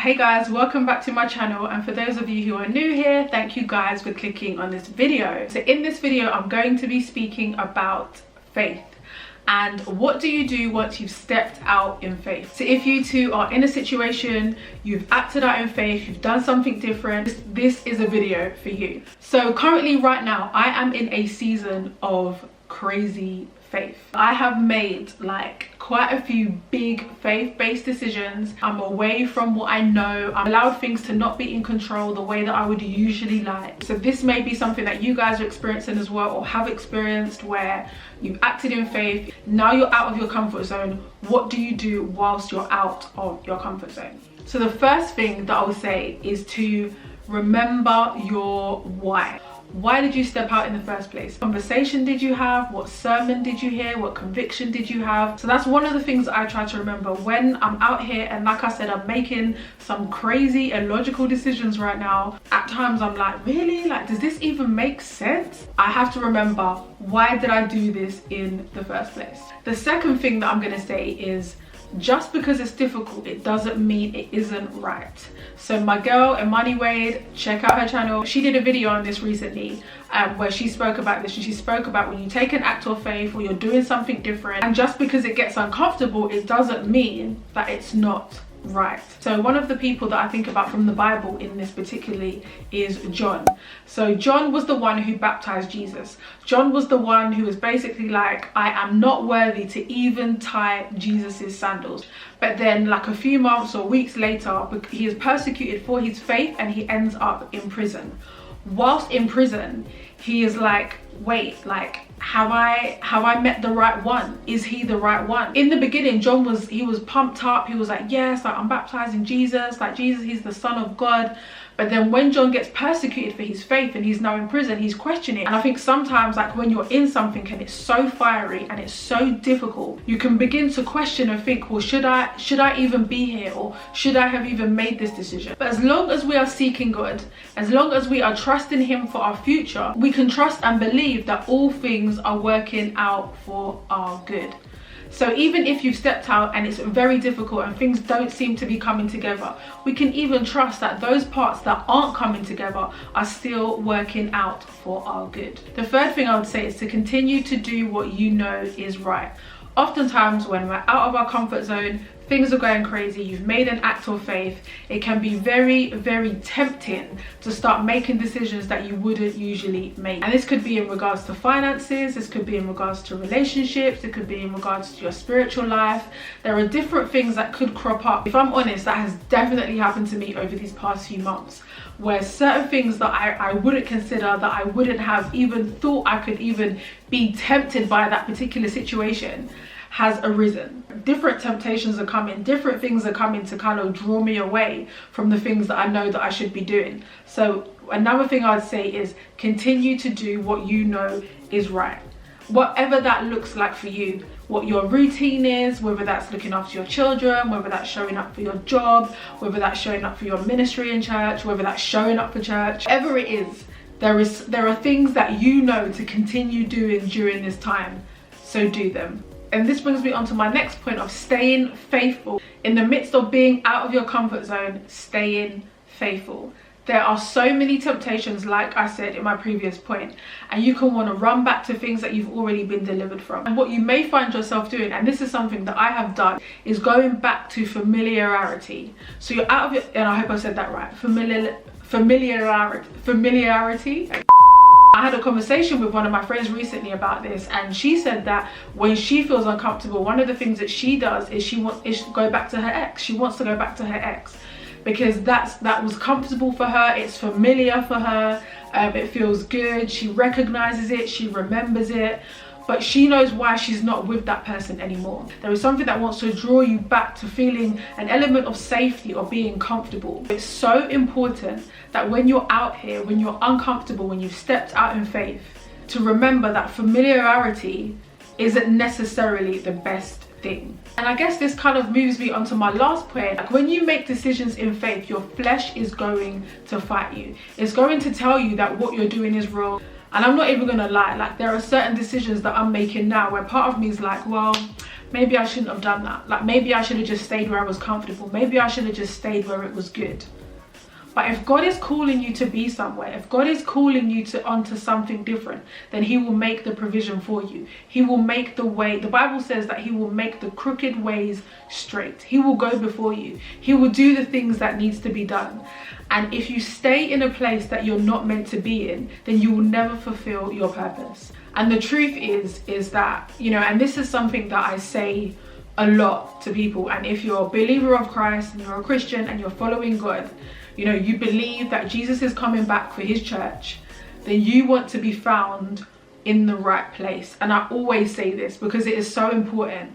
Hey guys, welcome back to my channel, and for those of you who are new here, thank you guys for clicking on this video. So in this video I'm going to be speaking about faith and what do you do once you've stepped out in faith. So if you two are in a situation, you've acted out in faith, you've done something different, this is a video for you. So currently right now I am in a season of crazy faith. I have made like quite a few big faith-based decisions. I'm away from what I know. I'm allowed things to not be in control the way that I would usually like. So this may be something that you guys are experiencing as well, or have experienced, where you've acted in faith. Now you're out of your comfort zone. What do you do whilst you're out of your comfort zone? So the first thing that I would say is to remember your why. Why did you step out in the first place? What conversation did you have? What sermon did you hear? What conviction did you have? So that's one of the things that I try to remember when I'm out here, and like I said, I'm making some crazy illogical decisions right now. At times I'm like, really? Like, does this even make sense? I have to remember, why did I do this in the first place? The second thing that I'm gonna say is, just because it's difficult, it doesn't mean it isn't right. So my girl Imani Wade, check out her channel. She did a video on this recently where she spoke about this, and she spoke about when you take an act of faith or you're doing something different, and just because it gets uncomfortable, it doesn't mean that it's not right. So one of the people that I think about from the Bible in this particularly is John. So John was the one who baptized Jesus. John was the one who was basically like, I am not worthy to even tie Jesus's sandals. But then like a few months or weeks later, he is persecuted for his faith and he ends up in prison. Whilst in prison, he is like, wait, like, have I met the right one? Is he the right one? In the beginning, John was pumped up. He was like, yes, like, I'm baptizing Jesus, like Jesus, he's the Son of God. But then when John gets persecuted for his faith and he's now in prison, he's questioning. And I think sometimes, like, when you're in something and it's so fiery and it's so difficult, you can begin to question and think, well, should I even be here, or should I have even made this decision? But as long as we are seeking God, as long as we are trusting him for our future, we can trust and believe that all things are working out for our good. So even if you've stepped out and it's very difficult and things don't seem to be coming together, we can even trust that those parts that aren't coming together are still working out for our good. The third thing I would say is to continue to do what you know is right. Oftentimes when we're out of our comfort zone, things are going crazy, you've made an act of faith, it can be very, very tempting to start making decisions that you wouldn't usually make. And this could be in regards to finances, this could be in regards to relationships, it could be in regards to your spiritual life. There are different things that could crop up. If I'm honest, that has definitely happened to me over these past few months, where certain things that I wouldn't consider, that I wouldn't have even thought I could even be tempted by that particular situation, has arisen. Different temptations are coming, different things are coming to kind of draw me away from the things that I know that I should be doing. So another thing I'd say is continue to do what you know is right. Whatever that looks like for you, what your routine is, whether that's looking after your children, whether that's showing up for your job, whether that's showing up for your ministry in church, whether that's showing up for church, whatever it is, there are things that you know to continue doing during this time, so do them. And this brings me on to my next point of staying faithful. In the midst of being out of your comfort zone, staying faithful. There are so many temptations, like I said in my previous point, and you can want to run back to things that you've already been delivered from. And what you may find yourself doing, and this is something that I have done, is going back to familiarity. So you're out of it, and I hope I said that right, familiarity. I had a conversation with one of my friends recently about this, and she said that when she feels uncomfortable, one of the things that she does is she wants to go back to her ex. She wants to go back to her ex because that was comfortable for her, it's familiar for her, it feels good, she recognizes it, she remembers it, but she knows why she's not with that person anymore. There is something that wants to draw you back to feeling an element of safety or being comfortable. It's so important that when you're out here, when you're uncomfortable, when you've stepped out in faith, to remember that familiarity isn't necessarily the best thing. And I guess this kind of moves me onto my last point. Like, when you make decisions in faith, your flesh is going to fight you. It's going to tell you that what you're doing is wrong. And I'm not even gonna lie, like, there are certain decisions that I'm making now where part of me is like, well, maybe I shouldn't have done that. Like, maybe I should have just stayed where I was comfortable. Maybe I should have just stayed where it was good. But if God is calling you to be somewhere, if God is calling you onto something different, then he will make the provision for you. He will make the way. The Bible says that he will make the crooked ways straight. He will go before you. He will do the things that needs to be done. And if you stay in a place that you're not meant to be in, then you will never fulfill your purpose. And the truth is that, you know, and this is something that I say a lot to people. And if you're a believer of Christ and you're a Christian and you're following God, you know, you believe that Jesus is coming back for his church, then you want to be found in the right place. And I always say this because it is so important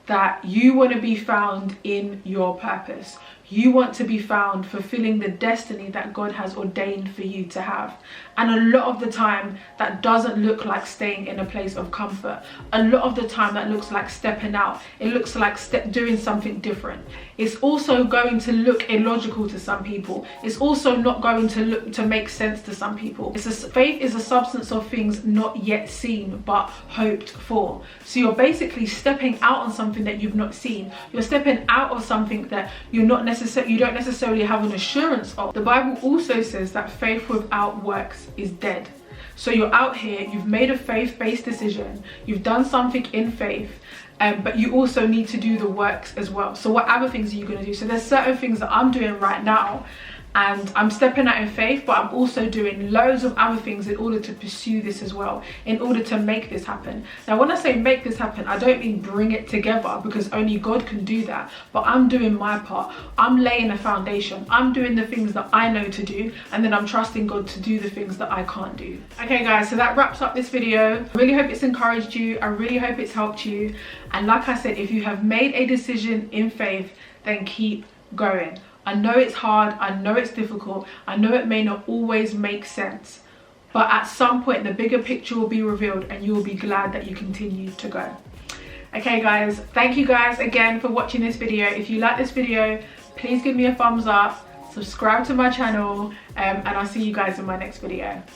that you want to be found in your purpose. You want to be found fulfilling the destiny that God has ordained for you to have. And a lot of the time that doesn't look like staying in a place of comfort. A lot of the time that looks like stepping out. It looks like doing something different. It's also going to look illogical to some people. It's also not going to make sense to some people. Faith is a substance of things not yet seen but hoped for. So you're basically stepping out on something that you've not seen. You're stepping out of something that you don't necessarily have an assurance of. The Bible also says that faith without works is dead. So you're out here, you've made a faith-based decision, you've done something in faith, but you also need to do the works as well. So what other things are you going to do? So there's certain things that I'm doing right now, and I'm stepping out in faith, but I'm also doing loads of other things in order to pursue this as well, in order to make this happen. Now, when I say make this happen, I don't mean bring it together, because only God can do that. But I'm doing my part. I'm laying a foundation. I'm doing the things that I know to do, and then I'm trusting God to do the things that I can't do. Okay, guys, so that wraps up this video. I really hope it's encouraged you. I really hope it's helped you. And like I said, if you have made a decision in faith, then keep going. I know it's hard, I know it's difficult, I know it may not always make sense, but at some point the bigger picture will be revealed and you will be glad that you continued to go. Okay guys, thank you guys again for watching this video. If you like this video, please give me a thumbs up, subscribe to my channel, and I'll see you guys in my next video.